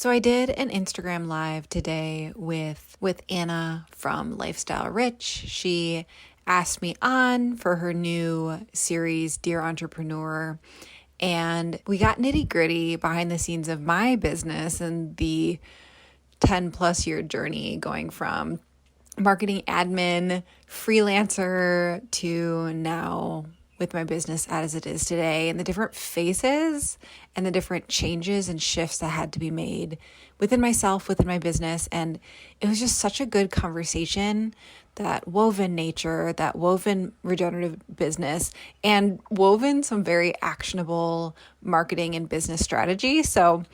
So I did an Instagram live today with Anna from Lifestyle Rich. She asked me on for her new series, Dear Entrepreneur, and we got nitty gritty behind the scenes of my business and the 10 plus year journey going from marketing admin, freelancer to now with my business as it is today, and the different phases and the different changes and shifts that had to be made within myself, within my business. And it was just such a good conversation that woven nature, that woven regenerative business, and woven some very actionable marketing and business strategy. So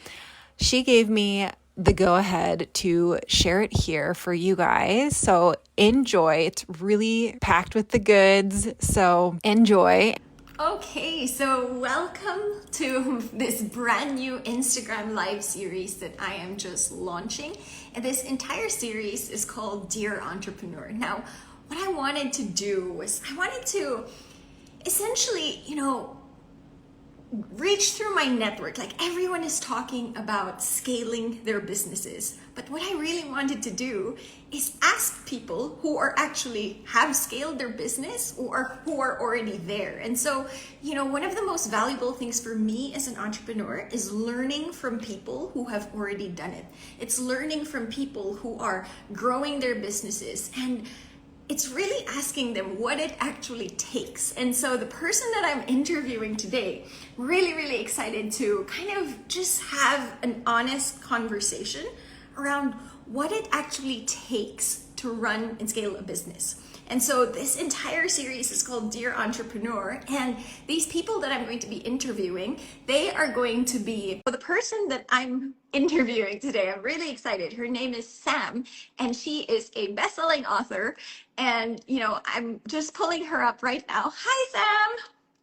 she gave me the go ahead to share it here for you guys. So enjoy. It's really packed with the goods. So enjoy. Okay, so welcome to this brand new Instagram live series that I am just launching. And this entire series is called Dear Entrepreneur. Now, what I wanted to do was I wanted to essentially, reach through my network. Like, everyone is talking about scaling their businesses, but what I really wanted to do is ask people who are actually have scaled their business or who are already there. And so, one of the most valuable things for me as an entrepreneur is learning from people who have already done it. It's learning from people who are growing their businesses, and it's really asking them what it actually takes. And so the person that I'm interviewing today, really, really excited to kind of just have an honest conversation around what it actually takes to run and scale a business. And so this entire series is called Dear Entrepreneur, and these people that I'm going to be interviewing, they are going to be, well, the person that I'm interviewing today, I'm really excited. Her name is Sam, and she is a best-selling author. And, I'm just pulling her up right now. Hi, Sam.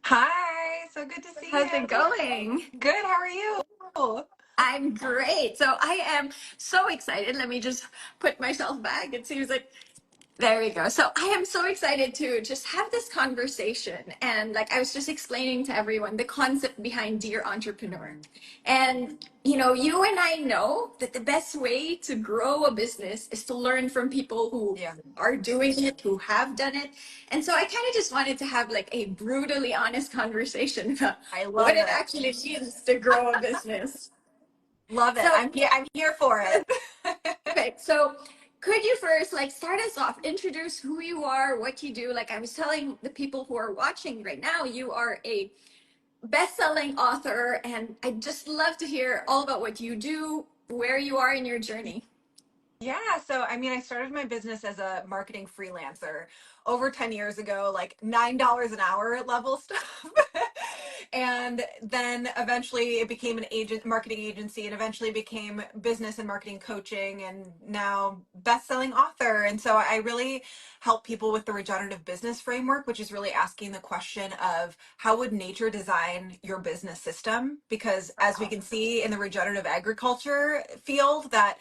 Hi, so good to see How's you. it going? Good, how are you? I'm great. So I am so excited. Let me just put myself back. It seems like there we go. So I am so excited to just have this conversation. And like I was just explaining to everyone the concept behind Dear Entrepreneur. And, you and I know that the best way to grow a business is to learn from people who are doing it, who have done it. And so I kind of just wanted to have like a brutally honest conversation about what it actually means to grow a business. Love it. So I'm here for it. perfect. So could you first start us off, introduce who you are, what you do? Like I was telling the people who are watching right now, you are a best-selling author, and I'd just love to hear all about what you do, where you are in your journey. Yeah, so I started my business as a marketing freelancer over 10 years ago, like $9 an hour level stuff. And then eventually it became an marketing agency, and eventually became business and marketing coaching, and now best-selling author. And so I really help people with the regenerative business framework, which is really asking the question of how would nature design your business system? Because as we can see in the regenerative agriculture field, that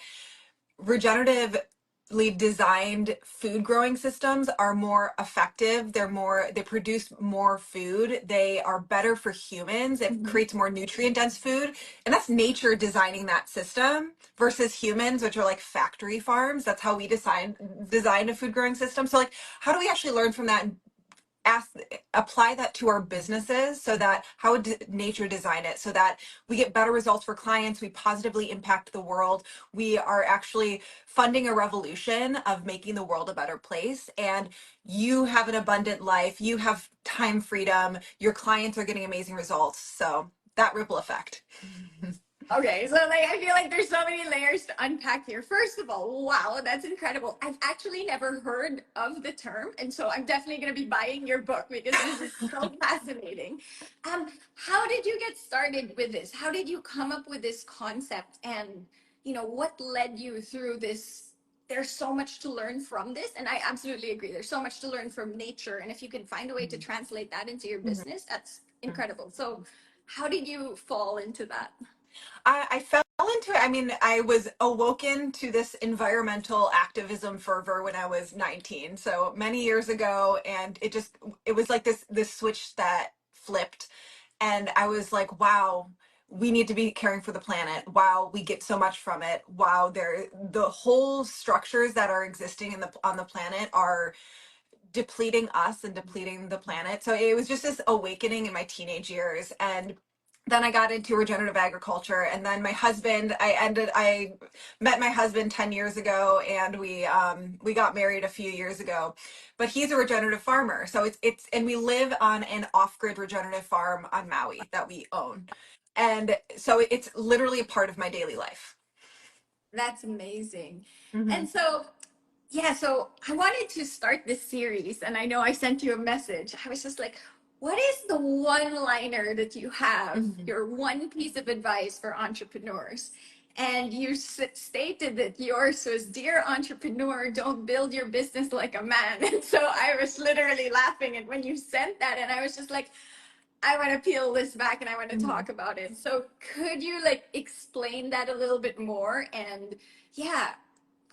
regeneratively designed food growing systems are more effective. They produce more food. They are better for humans. It creates more nutrient dense food. And that's nature designing that system versus humans, which are like factory farms. That's how we design a food growing system. So like, how do we actually learn from that and apply that to our businesses? So that how would nature design it so that we get better results for clients, we positively impact the world, we are actually funding a revolution of making the world a better place, and you have an abundant life, you have time freedom, your clients are getting amazing results. So that ripple effect. Okay, so I feel like there's so many layers to unpack here. First of all, wow, that's incredible. I've actually never heard of the term, and so I'm definitely going to be buying your book because this is so fascinating. How did you get started with this? How did you come up with this concept, and what led you through this? There's so much to learn from this, and I absolutely agree. There's so much to learn from nature, and if you can find a way to translate that into your business, that's incredible. So, how did you fall into that? I fell into it. I was awoken to this environmental activism fervor when I was 19, so many years ago, and it was like this switch that flipped, and I was like, wow, we need to be caring for the planet. Wow, we get so much from it. Wow, the whole structures that are existing on the planet are depleting us and depleting the planet. So it was just this awakening in my teenage years. And then I got into regenerative agriculture, and then I met my husband 10 years ago, and we got married a few years ago. But he's a regenerative farmer. So it's and we live on an off-grid regenerative farm on Maui that we own. And so it's literally a part of my daily life. That's amazing. Mm-hmm. And so, yeah, so I wanted to start this series, and I know I sent you a message. I was just like, what is the one liner that you have, your one piece of advice for entrepreneurs? And you stated that yours was, Dear entrepreneur, don't build your business like a man. And so I was literally laughing. And when you sent that, and I was just like, I want to peel this back and I want to talk about it. So could you like explain that a little bit more? And yeah,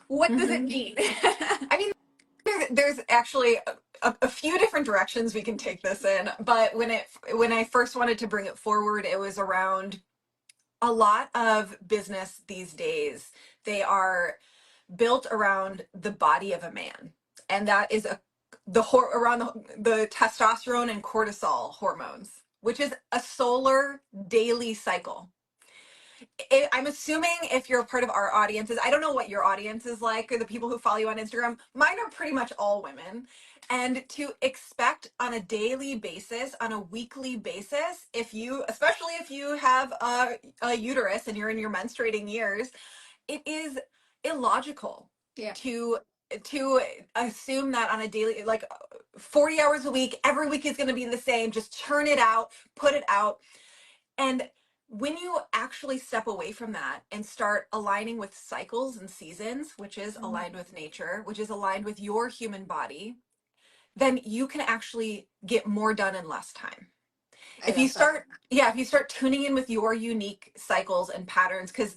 what does it mean? I mean, there's actually a few different directions we can take this in, but when I first wanted to bring it forward, it was around a lot of business these days. They are built around the body of a man, and that is around the testosterone and cortisol hormones, which is a solar daily cycle. I'm assuming if you're a part of our audiences, I don't know what your audience is like, or the people who follow you on Instagram. Mine are pretty much all women. And to expect on a daily basis, on a weekly basis, especially if you have a uterus and you're in your menstruating years, it is illogical Yeah. to assume that on a daily, like 40 hours a week, every week is going to be the same. Just churn it out, put it out. And when you actually step away from that and start aligning with cycles and seasons, which is aligned with nature, which is aligned with your human body, then you can actually get more done in less time. If you start tuning in with your unique cycles and patterns, because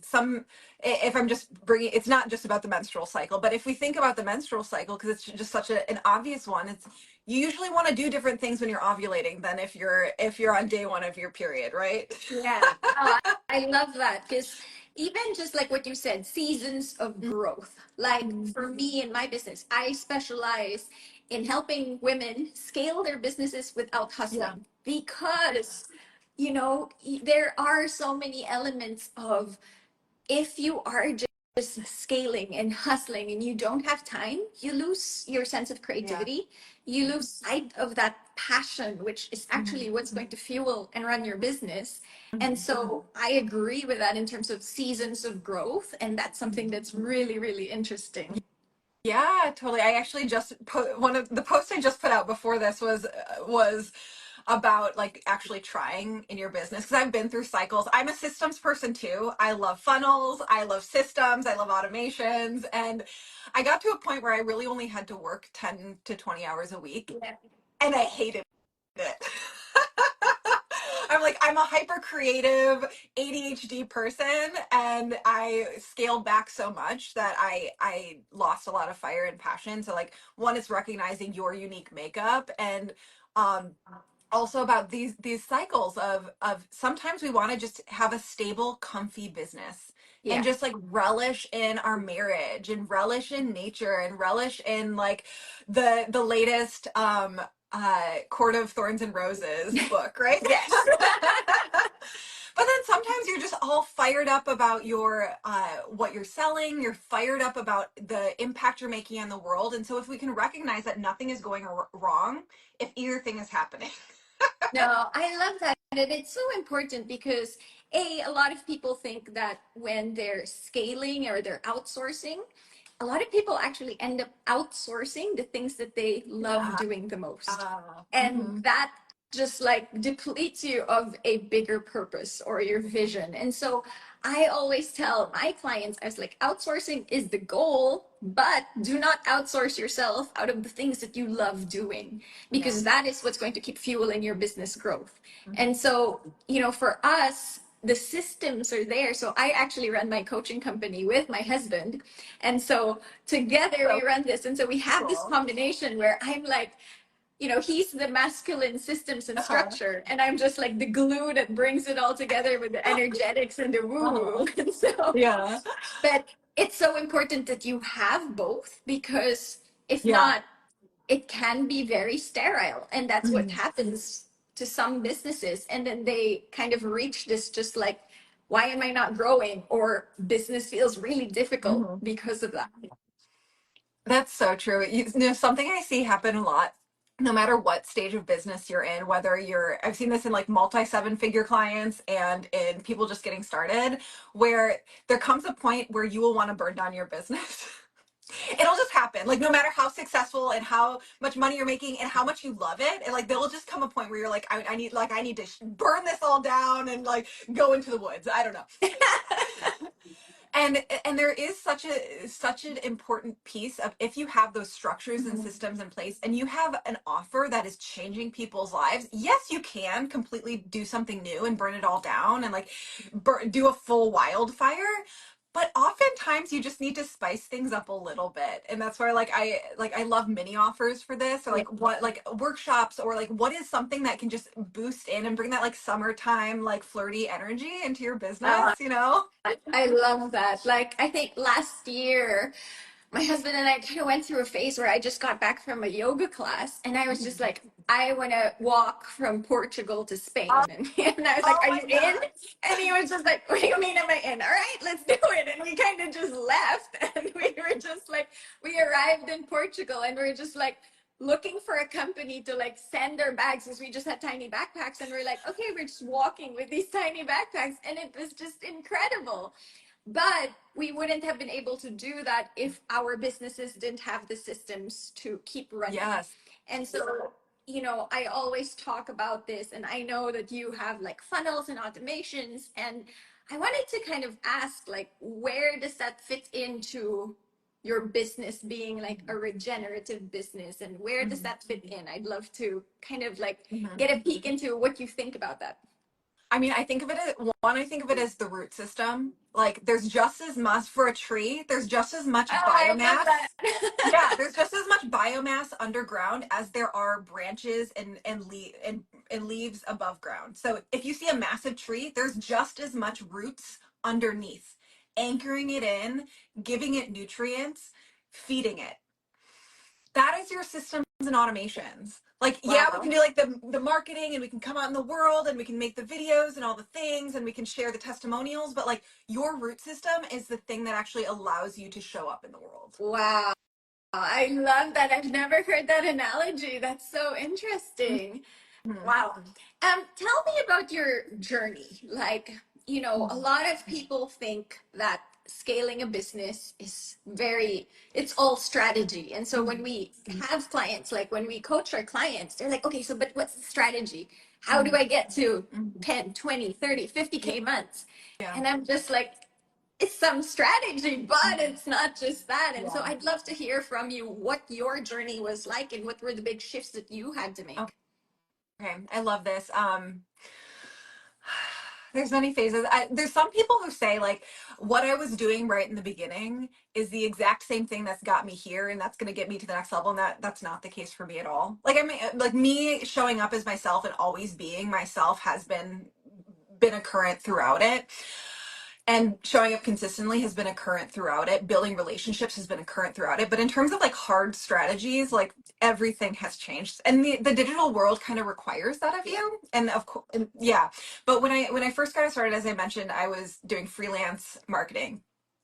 if I'm just bringing, it's not just about the menstrual cycle, but if we think about the menstrual cycle, because it's just such an obvious one, you usually want to do different things when you're ovulating than if you're on day one of your period, right? Yeah. Oh, I love that, because even just like what you said, seasons of growth. Like for me in my business, I specialize in helping women scale their businesses without hustling, because there are so many elements of, if you are just scaling and hustling and you don't have time, you lose your sense of creativity. You lose sight of that passion, which is actually what's going to fuel and run your business. And so I agree with that in terms of seasons of growth. And that's something that's really, really interesting. Yeah, totally. I actually just put one of the posts I just put out before this was about like actually trying in your business, because I've been through cycles. I'm a systems person too. I love funnels, I love systems, I love automations, and I got to a point where I really only had to work 10 to 20 hours a week, Yeah. and I hated it. I'm a hyper creative ADHD person, and I scaled back so much that I lost a lot of fire and passion. So like, one is recognizing your unique makeup, and um also about these cycles of sometimes we want to just have a stable, comfy business, and Yeah. just like relish in our marriage and relish in nature and relish in like the latest Court of Thorns and Roses book, right? Yes. But then sometimes you're just all fired up about your what you're selling. You're fired up about the impact you're making on the world. And so if we can recognize that nothing is going wrong if either thing is happening. No, I love that. And it's so important because a lot of people think that when they're scaling or they're outsourcing, a lot of people actually end up outsourcing the things that they love doing the most. And that just like depletes you of a bigger purpose or your vision. And so I always tell my clients, I was like, outsourcing is the goal, but do not outsource yourself out of the things that you love doing, because that is what's going to keep fueling your business growth. And so, for us, the systems are there. So I actually run my coaching company with my husband. And so together we run this. And so we have this combination where I'm like, he's the masculine systems and Uh-huh. structure, and I'm just like the glue that brings it all together with the energetics and the woo Uh-huh. woo. And so, Yeah. but it's so important that you have both, because if Yeah. not, it can be very sterile. And that's what Mhm. happens to some businesses. And then they kind of reach this just like, why am I not growing? Or business feels really difficult Mhm. because of that. That's so true. Something I see happen a lot, no matter what stage of business you're in, whether I've seen this in like multi seven figure clients and in people just getting started, where there comes a point where you will want to burn down your business. It'll just happen. Like no matter how successful and how much money you're making and how much you love it, and like there'll just come a point where you're like, I need to burn this all down and like go into the woods. I don't know. And there is such an important piece of, if you have those structures and systems in place and you have an offer that is changing people's lives, yes, you can completely do something new and burn it all down and like do a full wildfire. But oftentimes you just need to spice things up a little bit. And that's where I love mini offers for this, or Yeah. like what, like workshops, or like what is something that can just boost in and bring that like summertime like flirty energy into your business, Uh, you know? I love that. Like, I think last year, my husband and I kind of went through a phase where I just got back from a yoga class, and I was just like, I want to walk from Portugal to Oh, Spain. And I was like, oh are my you in? God. And he was just like, what do you mean, am I in? All right, let's do it. And we kind of just left. And we were just like, we arrived in Portugal, and we are just like, looking for a company to like send our bags, because we just had tiny backpacks, and we're like, okay, we're just walking with these tiny backpacks, and it was just incredible. But we wouldn't have been able to do that if our businesses didn't have the systems to keep running. Yes. And so, I always talk about this, and I know that you have like funnels and automations. And I wanted to kind of ask, like, where does that fit into your business being like a regenerative business? And where does Mhm. that fit in? I'd love to kind of like Mhm. get a peek into what you think about that. I mean, I think of it as the root system. Like there's just as much for a tree, there's just as much Oh, I love biomass. Yeah, that. there's just as much biomass underground as there are branches and leaves above ground. So if you see a massive tree, there's just as much roots underneath, anchoring it in, giving it nutrients, feeding it. That is your systems and automations. Like, yeah, we Wow. can do like the marketing, and we can come out in the world and we can make the videos and all the things, and we can share the testimonials, but like your root system is the thing that actually allows you to show up in the world. Wow. I love that. I've never heard that analogy. That's so interesting. Mhm. Wow. Tell me about your journey. Like, a lot of people think that scaling a business is it's all strategy. And so when Mhm. we have clients, like when we coach our clients, they're like, okay, so, but what's the strategy? How do Mhm. I get to Mhm. 10, 20, 30, 50K months? Yeah. And I'm just like, it's some strategy, but Mhm. it's not just that. And so Yeah. I'd love to hear from you what your journey was like and what were the big shifts that you had to make. Okay. I love this. There's many phases. There's some people who say like what I was doing right in the beginning is the exact same thing that's got me here and that's going to get me to the next level, and that's not the case for me at all. Like I mean, like me showing up as myself and always being myself has been a current throughout it, and showing up consistently has been a current throughout it. Building relationships has been a current throughout it. But in terms of like hard strategies, like everything has changed, and the digital world kind of requires that of you. And of course, yeah. But when I first got started, as I mentioned, I was doing freelance marketing,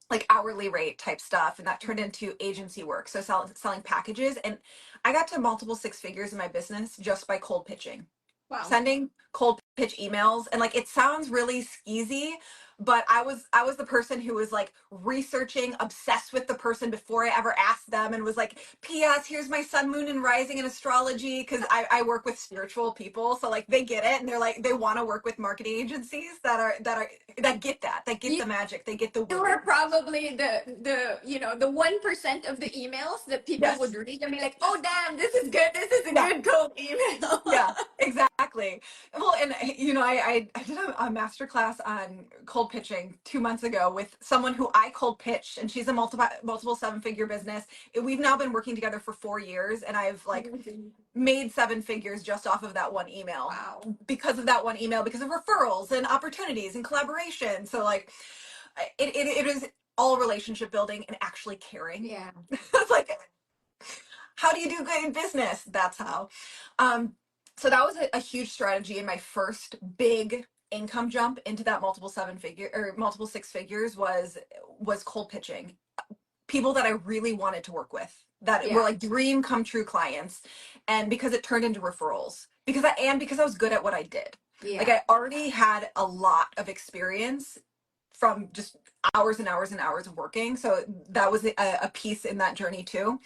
like hourly rate type stuff, and that turned into agency work, so selling packages, and I got to multiple six figures in my business just by cold pitching, Wow. sending cold pitch emails. And like it sounds really skeezy, but I was the person who was like researching, obsessed with the person before I ever asked them, and was like, ps here's my sun, moon, and rising in astrology, because I work with spiritual people, so like they get it, and they're like they want to work with marketing agencies that get that get You the magic, they get the you woo were woo. probably the 1% of the emails that people would Yes. read and be like, oh damn, this is good. This is a Yeah. good cold email. Yeah, exactly. Exactly. Well, and I did a master class on cold pitching 2 months ago with someone who I cold pitched, and she's a multiple seven-figure business. We've now been working together for 4 years, and I've like made seven figures just off of that one email. Wow. Because of that one email, because of referrals and opportunities and collaboration. So like, it is all relationship building and actually caring. Yeah. It's like, how do you do good in business? That's how. Um, so that was a huge strategy, and my first big income jump into that multiple seven figure or multiple six figures was cold pitching people that I really wanted to work with, that were Yeah. like dream come true clients, and because it turned into referrals, because I was good at what I did. Like, Yeah. I already had a lot of experience from just hours and hours and hours of working, so that was a piece in that journey too.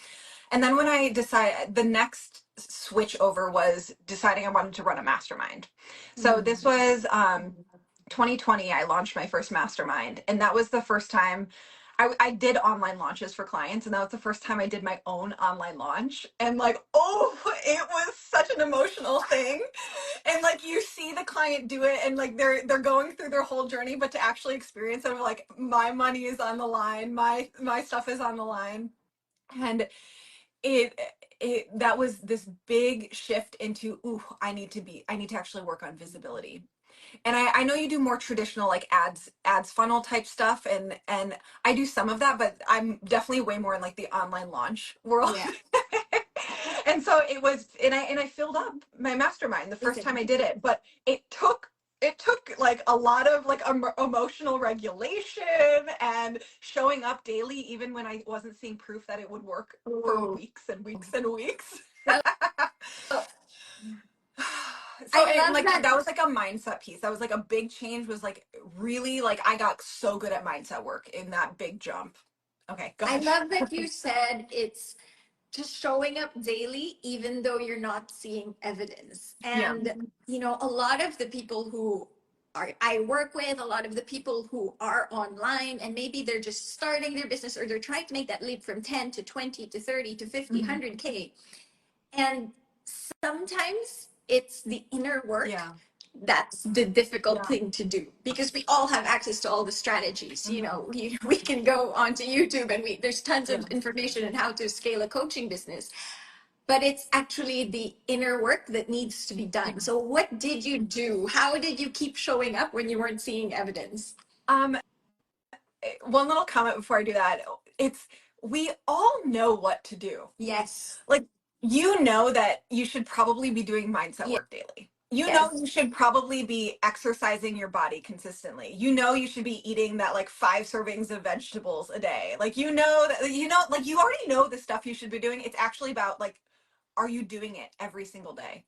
And then when I decided, the next switch over was deciding I wanted to run a mastermind. So this was 2020. I launched my first mastermind, and that was the first time I did online launches for clients, and that was the first time I did my own online launch. And like, oh, it was such an emotional thing. And like, you see the client do it, and like they're going through their whole journey, but to actually experience it, like, my money is on the line, my stuff is on the line. And it that was this big shift into, ooh, I need to actually work on visibility. And I know you do more traditional like ads funnel type stuff, and I do some of that, but I'm definitely way more in like the online launch world. Yeah. And so it was, and I filled up my mastermind the first time I did it, but it took like a lot of like emotional regulation and showing up daily even when I wasn't seeing proof that it would work for Ooh. weeks and weeks and weeks. I So love like that. that was like a mindset piece. That was like a big change, was like really like I got so good at mindset work in that big jump. Okay, go I ahead. love that you said it's just showing up daily, even though you're not seeing evidence. Yeah. And, a lot of the people who I work with, a lot of the people who are online, and maybe they're just starting their business or they're trying to make that leap from 10 to 20 to 30 to 50, Mhm. 100K. And sometimes it's the inner work Yeah. that's the difficult Yeah. thing to do, because we all have access to all the strategies. Mhm. We can go onto YouTube, and there's tons Yeah. of information on how to scale a coaching business, but it's actually the inner work that needs to be Yeah. done. So what did you do? How did you keep showing up when you weren't seeing evidence? Um, one little comment before I do that. It's We all know what to do. Yes. Like, you know that you should probably be doing mindset Ye- work daily. You know Yes. you should probably be exercising your body consistently. You know you should be eating that like 5 servings of vegetables a day. Like, like, you already know the stuff you should be doing. It's actually about like, are you doing it every single day?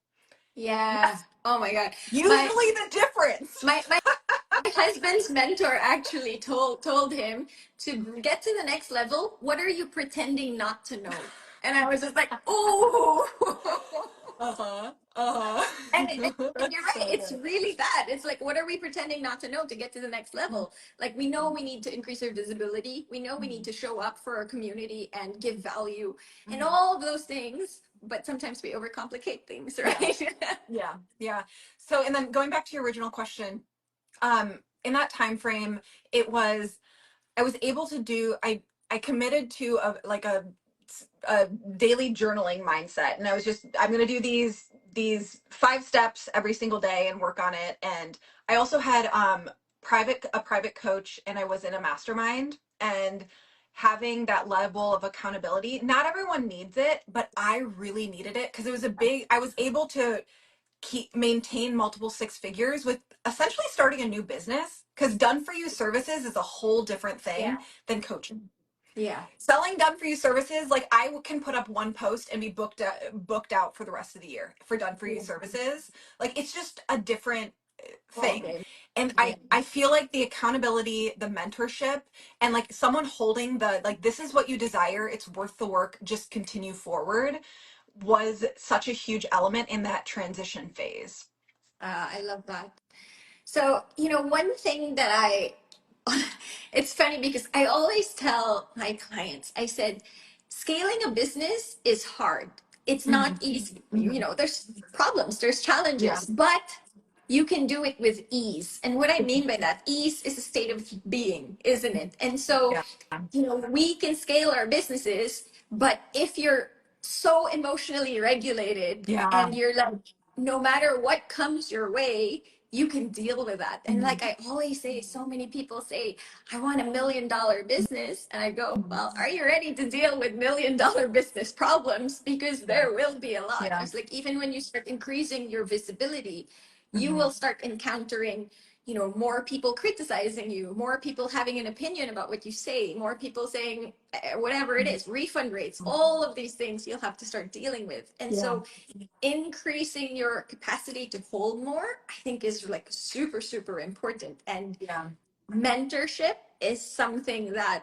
Yeah. That's Oh my God. My usually the difference. my husband's mentor actually told him to get to the next level. What are you pretending not to know? And I was just like, oh. Uh-huh. And you're That's right. so It's good. really that. It's like, what are we pretending not to know to get to the next Mhm. level? Like, we know we need to increase our visibility. We know we need to show up for our community and give value and Mhm. all of those things. But sometimes we overcomplicate things, Yeah. right? Yeah. Yeah. So, and then going back to your original question, in that time frame, it was I was able to do I committed to a daily journaling mindset, and I was just, I'm going to do these 5 steps every single day and work on it. And I also had a private coach, and I was in a mastermind, and having that level of accountability, not everyone needs it, but I really needed it, because it was a big I was able to maintain multiple 6 figures with essentially starting a new business, because done for you services is a whole different Yeah. thing than coaching. Yeah. Selling done for you services, like, I can put up one post and be booked out for the rest of the year for done for you services. Like, it's just a different Ball thing. game. And Yeah. I feel like the accountability, the mentorship, and like someone holding the, like, this is what you desire, it's worth the work, just continue forward, was such a huge element in that transition phase. I love that. So, one thing that it's funny because I always tell my clients, I said, scaling a business is hard. It's not Mhm. easy. Mhm. There's problems, there's Yeah. challenges, but you can do it with ease. And what I mean by that, ease is a state of being, isn't it? And so, Yeah. we can scale our businesses, but if you're so emotionally regulated Yeah. and you're like, no matter what comes your way, you can deal with that. And Mhm. like I always say, so many people say, I want $1 million business. And I go, Mhm. well, are you ready to deal with $1 million business problems? Because Yeah. there will be a lot. Yeah. It's like, even when you start increasing your visibility, you Mhm. will start encountering more people criticizing you, more people having an opinion about what you say, more people saying whatever it is, refund rates, all of these things you'll have to start dealing with. And Yeah. so increasing your capacity to hold more, I think, is like super, super important. And Yeah. mentorship is something that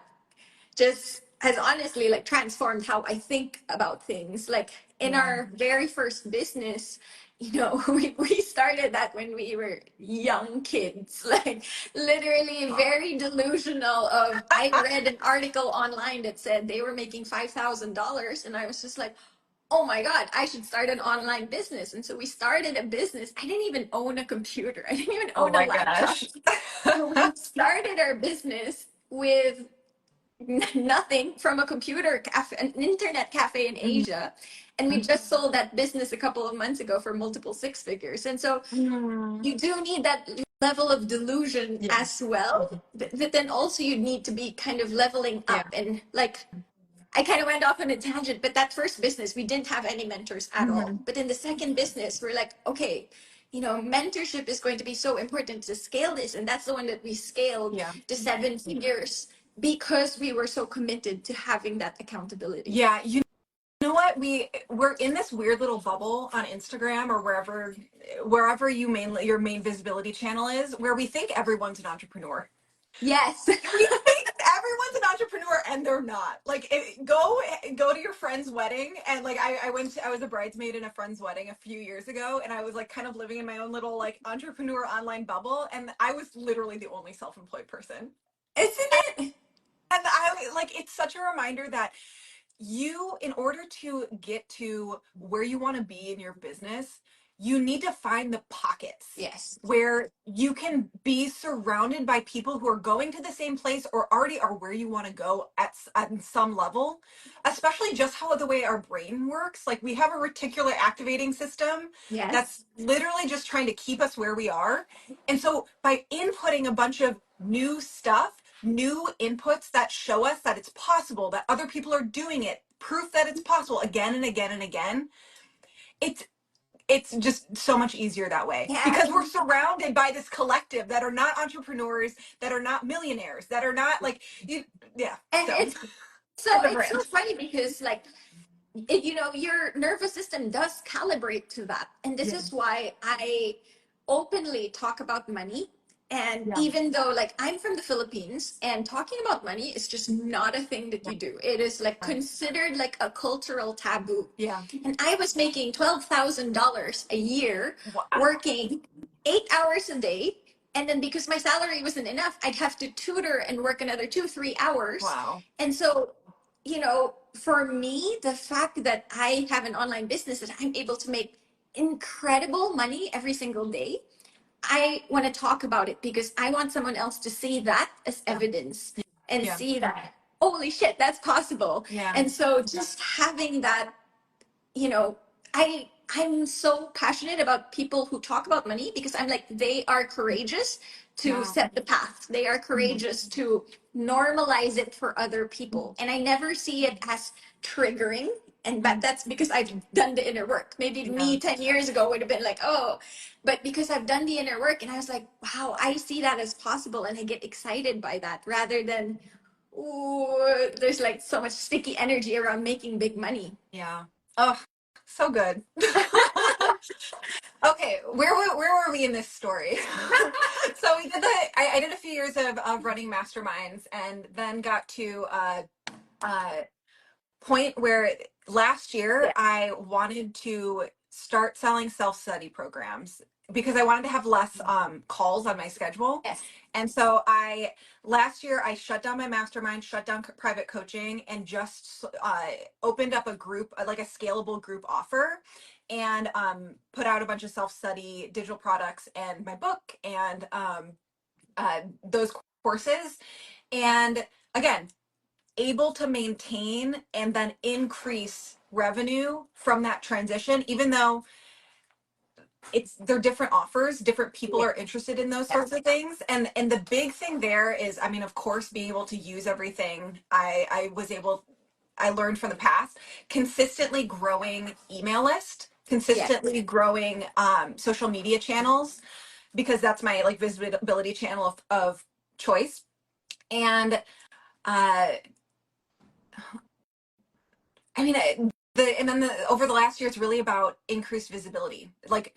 just has honestly like transformed how I think about things. Like in Yeah. our very first business, we started that when we were young kids, like literally very delusional of, I read an article online that said they were making $5,000 and I was just like, oh my God, I should start an online business. And so we started a business. I didn't even own a computer. I didn't even Oh own a my laptop. gosh. So we started our business with nothing from a computer cafe, an internet cafe in Mhm. Asia. And we just sold that business a couple of months ago for multiple six figures. And so Mhm. you do need that level of delusion Yeah. as well. But then also you need to be kind of leveling Yeah. up. And like, I kind of went off on a tangent, but that first business, we didn't have any mentors at all. Mhm. But in the second business, we're like, okay, mentorship is going to be so important to scale this. And that's the one that we scaled Yeah. to seven figures because we were so committed to having that accountability. Yeah. You know what? We're in this weird little bubble on Instagram or wherever your main visibility channel is, where we think everyone's an entrepreneur. Yes. We think everyone's an entrepreneur and they're not. Like, go to your friend's wedding, and like I was a bridesmaid in a friend's wedding a few years ago, and I was like kind of living in my own little like entrepreneur online bubble, and I was literally the only self-employed person. Isn't it? And I like, it's such a reminder that in order to get to where you want to be in your business, you need to find the pockets Yes. where you can be surrounded by people who are going to the same place or already are where you want to go at some level, especially just how the way our brain works. Like, we have a reticular activating system Yes. that's literally just trying to keep us where we are. And so by inputting a bunch of new stuff, new inputs that show us that it's possible, that other people are doing it, proof that it's possible again and again and again, it's it's just so much easier that way Yeah. because we're surrounded by this collective that are not entrepreneurs, that are not millionaires, that are not like you. Yeah, And so so as a it's so brand. funny because like your nervous system does calibrate to that. And this Yeah. is why I openly talk about money. And Yeah. even though like I'm from the Philippines and talking about money is just not a thing that Yeah. you do, it is like considered like a cultural taboo. Yeah. And I was making $12,000 a year Wow. working 8 hours a day. And then because my salary wasn't enough, I'd have to tutor and work another 2, 3 hours. Wow. And so for me, the fact that I have an online business that I'm able to make incredible money every single day, I want to talk about it because I want someone else to see that as Yeah. evidence and Yeah. see that, holy shit, that's possible. Yeah. And so just having that, you know, I'm so passionate about people who talk about money because I'm like, they are courageous to Yeah. set the path. They are Mhm. courageous to normalize it for other people. And I never see it as triggering. And but that's because I've done the inner work. Maybe Yeah. me 10 years ago would have been like, oh, but because I've done the inner work and I was like, wow, I see that as possible. And I get excited by that rather than, ooh, there's like so much sticky energy around making big money. Yeah. Oh, so good. Okay, where were we in this story? So we did I did a few years of running masterminds, and then got to a point where last year Yeah. I wanted to start selling self-study programs. because I wanted to have less calls on my schedule. Yes. And so last year I shut down my mastermind, shut down private coaching, and just opened up a group, like a scalable group offer, and put out a bunch of self-study digital products and my book and those courses. And again, able to maintain and then increase revenue from that transition, even though they're different offers, different people Yeah. are interested in those sorts of things. And the big thing there is, I mean, of course, being able to use everything I learned from the past, consistently growing email list, Yeah. consistently growing social media channels, because that's my like visibility channel of choice. And I mean, over the last year, it's really about increased visibility. Like,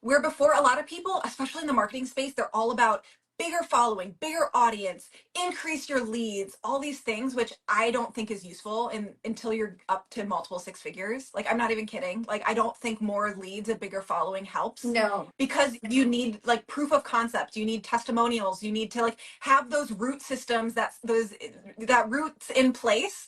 where before, a lot of people, especially in the marketing space, they're all about bigger following, bigger audience, increase your leads, all these things, which I don't think is useful until you're up to multiple six figures. Like, I'm not even kidding. Like, I don't think more leads, a bigger following helps. No. Because you need like proof of concept, you need testimonials, you need to like have those root systems, that roots in place.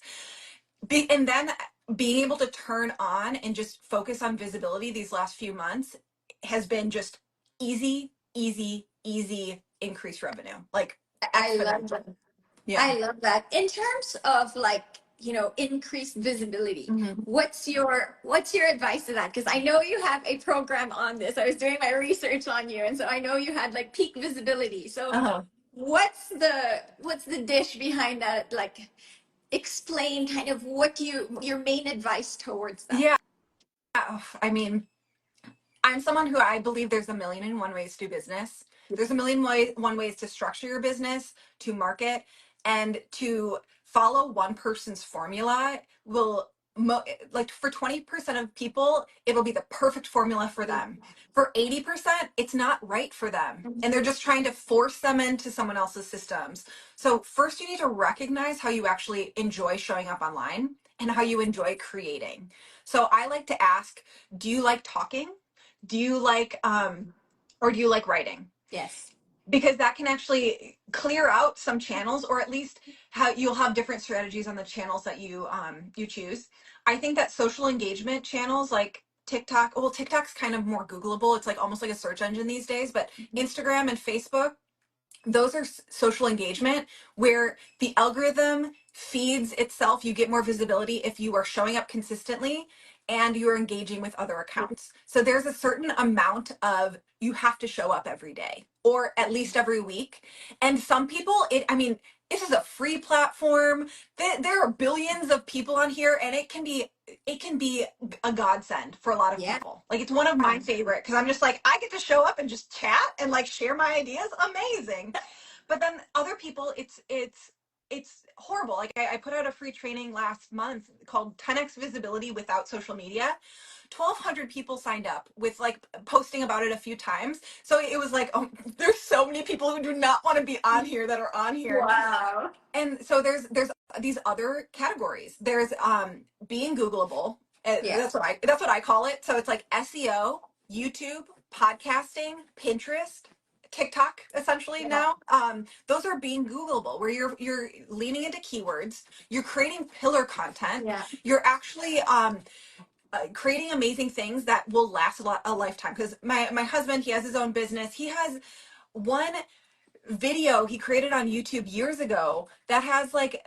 And then being able to turn on and just focus on visibility these last few months has been just easy, easy, easy increased revenue. Like I love exponential. that. Yeah. I love that. In terms of like, increased visibility, Mm-hmm. what's your advice to that? Because I know you have a program on this. I was doing my research on you, and so I know you had like peak visibility. So Uh-huh. what's the dish behind that? Like, explain kind of your main advice towards that. Yeah. I mean, I'm someone who I believe there's a million and one ways to do business. There's a million one ways to structure your business, to market, and to follow one person's formula will like for 20% of people, it'll be the perfect formula for them. For 80%, it's not right for them. And they're just trying to force them into someone else's systems. So first you need to recognize how you actually enjoy showing up online and how you enjoy creating. So I like to ask, do you like talking? Do you like or do you like writing? Yes. Because that can actually clear out some channels, or at least how you'll have different strategies on the channels that you choose. I think that social engagement channels like TikTok, well, TikTok's kind of more Googleable. It's like almost like a search engine these days, but Instagram and Facebook, those are social engagement where the algorithm feeds itself. You get more visibility if you are showing up consistently and you're engaging with other accounts. So there's a certain amount of you have to show up every day or at least every week. And some people, I mean, this is a free platform. There are billions of people on here, and it can be a godsend for a lot of Yeah. people. Like, it's one of my favorite because I'm just like, I get to show up and just chat and like share my ideas. Amazing. But then other people, it's horrible. Like, I put out a free training last month called 10x visibility without social media. 1,200 people signed up with like posting about it a few times. So it was like, oh, there's so many people who do not want to be on here that are on here. Wow. And so there's these other categories. There's being Googleable. Yeah. That's what I call it. So it's like SEO, YouTube, podcasting, Pinterest, TikTok, essentially Yeah. now. Those are being Googleable, where you're leaning into keywords, you're creating pillar content, Yeah. you're actually creating amazing things that will last a lifetime. Because my husband, he has his own business. He has one video he created on YouTube years ago that has like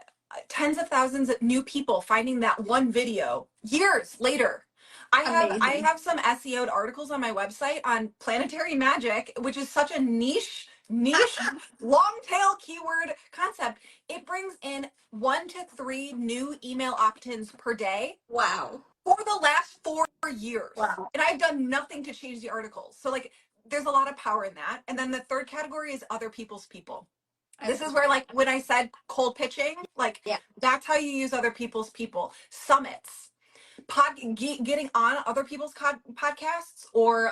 tens of thousands of new people finding that one video years later. I Amazing. have some SEO'd articles on my website on planetary magic, which is such a niche long tail keyword concept. It brings in 1 to 3 new email opt-ins per day Wow. for the last 4 years. Wow. And I've done nothing to change the articles. So like there's a lot of power in that. And then the third category is other people's people. This is where, like, when I said cold pitching, like, Yeah. that's how you use other people's people. Summits, getting on other people's podcasts, or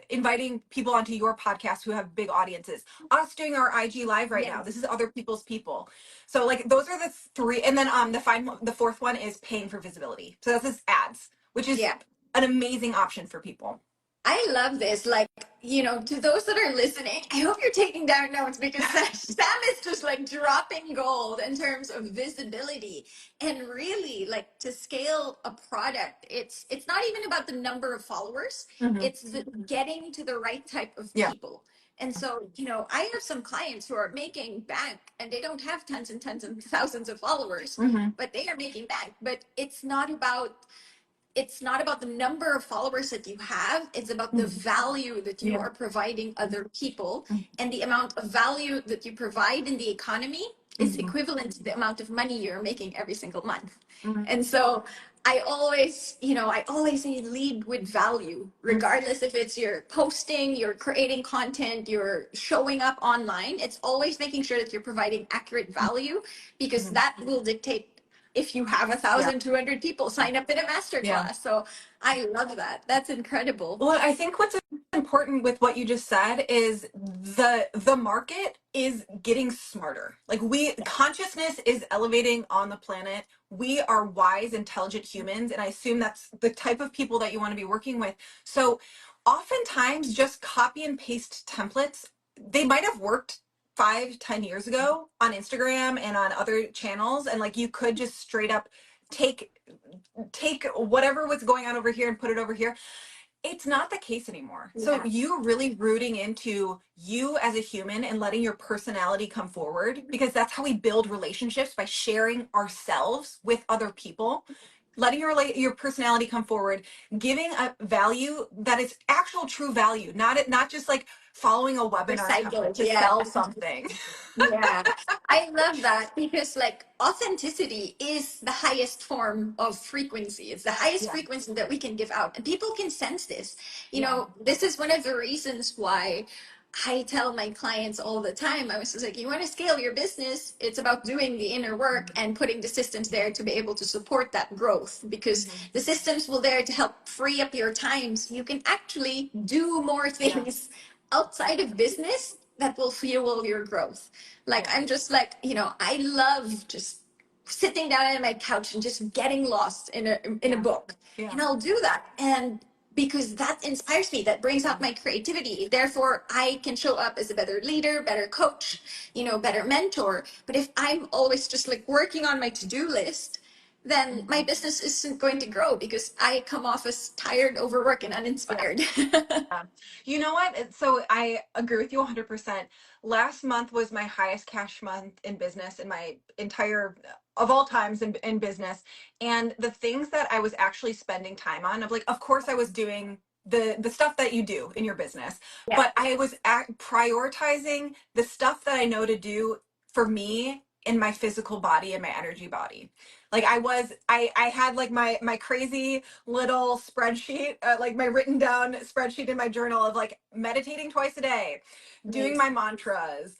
inviting people onto your podcast who have big audiences. Us doing our IG live right now. Yes. This is other people's people. So like those are the three. And then the fourth one is paying for visibility. So this is ads, which is Yeah. an amazing option for people. I love this. Like, to those that are listening, I hope you're taking down notes because Sam is just like dropping gold in terms of visibility. And really, like to scale a product, it's not even about the number of followers, it's getting to the right type of Yeah. people. And so, I have some clients who are making bank and they don't have tons and tons and thousands of followers, but they are making bank. But it's not about the number of followers that you have. It's about the value that you Yeah. are providing other people, and the amount of value that you provide in the economy is equivalent to the amount of money you're making every single month. And so I always say lead with value, regardless if it's you're posting, you're creating content, you're showing up online. It's always making sure that you're providing accurate value, because that will dictate if you have Yeah. 1,200 people sign up in a masterclass. Yeah. So I love that. That's incredible. Well, I think what's important with what you just said is the market is getting smarter. Like consciousness is elevating on the planet. We are wise, intelligent humans, and I assume that's the type of people that you want to be working with. So oftentimes just copy and paste templates, they might have worked 5-10 years ago on Instagram and on other channels, and like you could just straight up take whatever was going on over here and put it over here. It's not the case anymore. So Yeah. you really rooting into you as a human and letting your personality come forward, because that's how we build relationships, by sharing ourselves with other people, letting your personality come forward, giving a value that is actual true value, not just like following a webinar template Recycled. to Yeah. sell something. Yeah, I love that, because like authenticity is the highest form of frequency. It's the highest Yeah. frequency that we can give out, and people can sense this. Yeah. This is one of the reasons why I tell my clients all the time. I was just like, you want to scale your business, it's about doing the inner work and putting the systems there to be able to support that growth, because the systems will there to help free up your time so you can actually do more things outside of business that will fuel your growth. Like, Yeah. I'm just like, I love just sitting down on my couch and just getting lost in a book. Yeah. And I'll do that. And because that inspires me, that brings out my creativity. Therefore, I can show up as a better leader, better coach, better mentor. But if I'm always just like working on my to-do list, then my business isn't going to grow, because I come off as tired, overworked, and uninspired. Yeah. You know what? So I agree with you 100%. Last month was my highest cash month in business in my entire of all times in business. And the things that I was actually spending time on, of course I was doing the stuff that you do in your business, Yeah. but I was prioritizing the stuff that I know to do for me in my physical body and my energy body. Like I had like my crazy little spreadsheet, like my written down spreadsheet in my journal of like meditating twice a day, doing my mantras,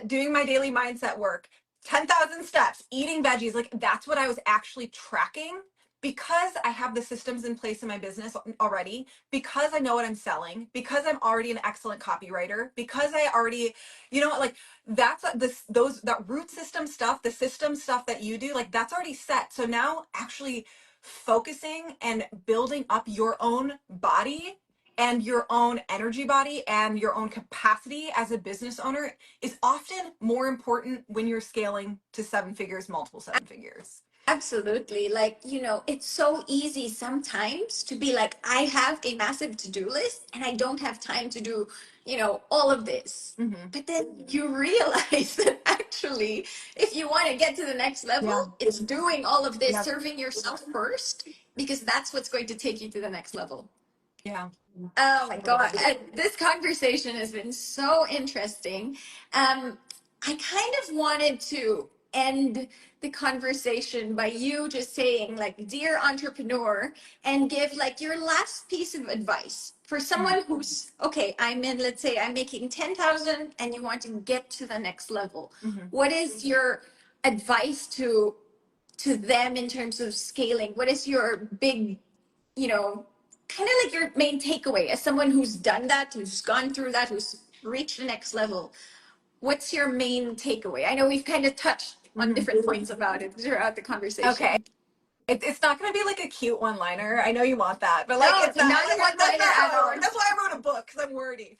doing my daily mindset work, 10,000 steps, eating veggies. Like that's what I was actually tracking, because I have the systems in place in my business already, because I know what I'm selling, because I'm already an excellent copywriter, because I already, like that's that root system stuff, the system stuff that you do, like that's already set. So now actually focusing and building up your own body and your own energy body and your own capacity as a business owner is often more important when you're scaling to 7 figures, multiple 7 figures. Absolutely. Like, it's so easy sometimes to be like, I have a massive to-do list and I don't have time to do, all of this. But then you realize that actually, if you want to get to the next Yeah. level, it's doing all of this, Yeah. serving yourself first, because that's what's going to take you to the next level. Yeah. Oh my God. This conversation has been so interesting. I kind of wanted to end the conversation by you just saying, like, dear entrepreneur, and give like your last piece of advice for someone who's okay. Let's say I'm making 10,000 and you want to get to the next level. What is your advice to them in terms of scaling? What is your big, kind of like your main takeaway as someone who's done that, who's gone through that, who's reached the next level? What's your main takeaway? I know we've kind of touched on different points about it throughout the conversation. Okay. It's not going to be like a cute one-liner. I know you want that, but like No, it's not. not a Like, that's one-liner not at how I all. wrote. That's why I wrote a book because I'm wordy.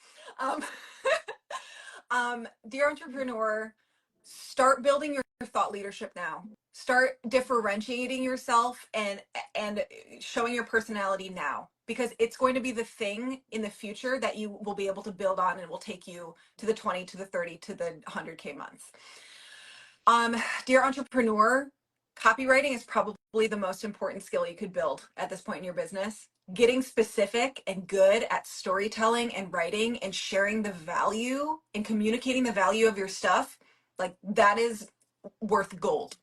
Um, dear entrepreneur, start building your thought leadership now. Start differentiating yourself and showing your personality now because it's going to be the thing in the future that you will be able to build on and will take you to the 20 to the 30 to the 100K months. Dear entrepreneur, copywriting is probably the most important skill you could build at this point in your business. Getting specific and good at storytelling and writing and sharing the value and communicating the value of your stuff, like that is worth gold.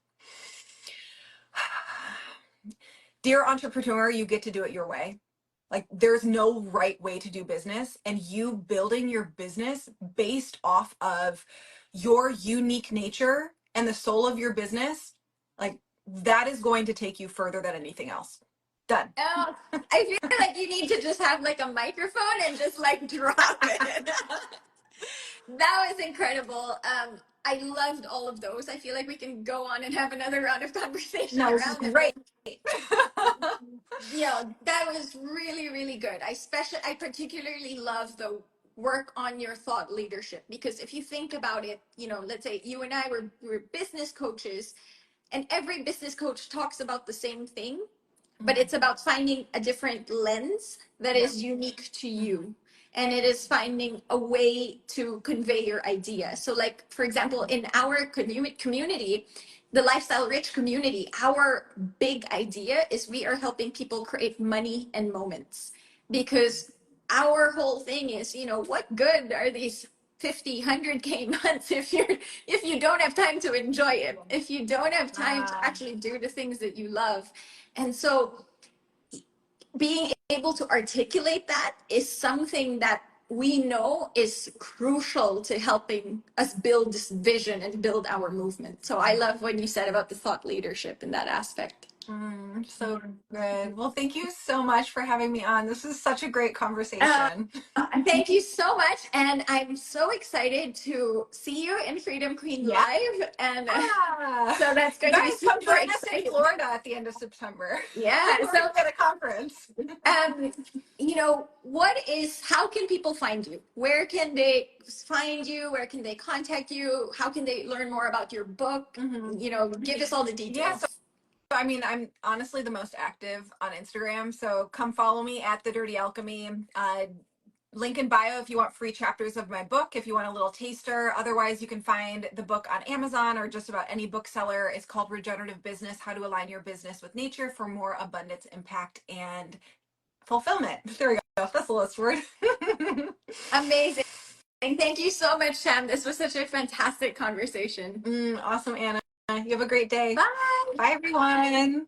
Dear entrepreneur, you get to do it your way. Like there's no right way to do business, and you building your business based off of your unique nature and the soul of your business, like that is going to take you further than anything else. Done. Oh, I feel like you need to just have like a microphone and just like drop it. That was incredible. I loved all of those. I feel like we can go on and have another round of conversation No, this is around them. great. That was really, really good. I particularly love the work on your thought leadership because if you think about it, let's say you and I were business coaches, and every business coach talks about the same thing, but it's about finding a different lens that is unique to you, and it is finding a way to convey your idea. So like for example, in our community, the lifestyle rich community, our big idea is we are helping people create money and moments, because our whole thing is, what good are these 50 100K months if you don't have time to enjoy it, if you don't have time to actually do the things that you love. And so being able to articulate that is something that we know is crucial to helping us build this vision and build our movement. So I love what you said about the thought leadership in that aspect. So good. Well, thank you so much for having me on. This is such a great conversation. Thank you so much. And I'm so excited to see you in Freedom Queen Live. And so that's going to be guys, come super join us in exciting. Florida at the end of September. Yeah. So at a conference. How can people find you? Where can they find you? Where can they contact you? How can they learn more about your book? Give us all the details. Yeah, so I mean, I'm honestly the most active on Instagram, so come follow me at the Dirty Alchemy. Link in bio if you want free chapters of my book, if you want a little taster. Otherwise, you can find the book on Amazon or just about any bookseller. It's called Regenerative Business, How to Align Your Business with Nature for More Abundance, Impact, and Fulfillment. There we go. That's the last word. Amazing. Thank you so much, Sam. This was such a fantastic conversation. Awesome, Anna. You have a great day. Bye. Bye, everyone.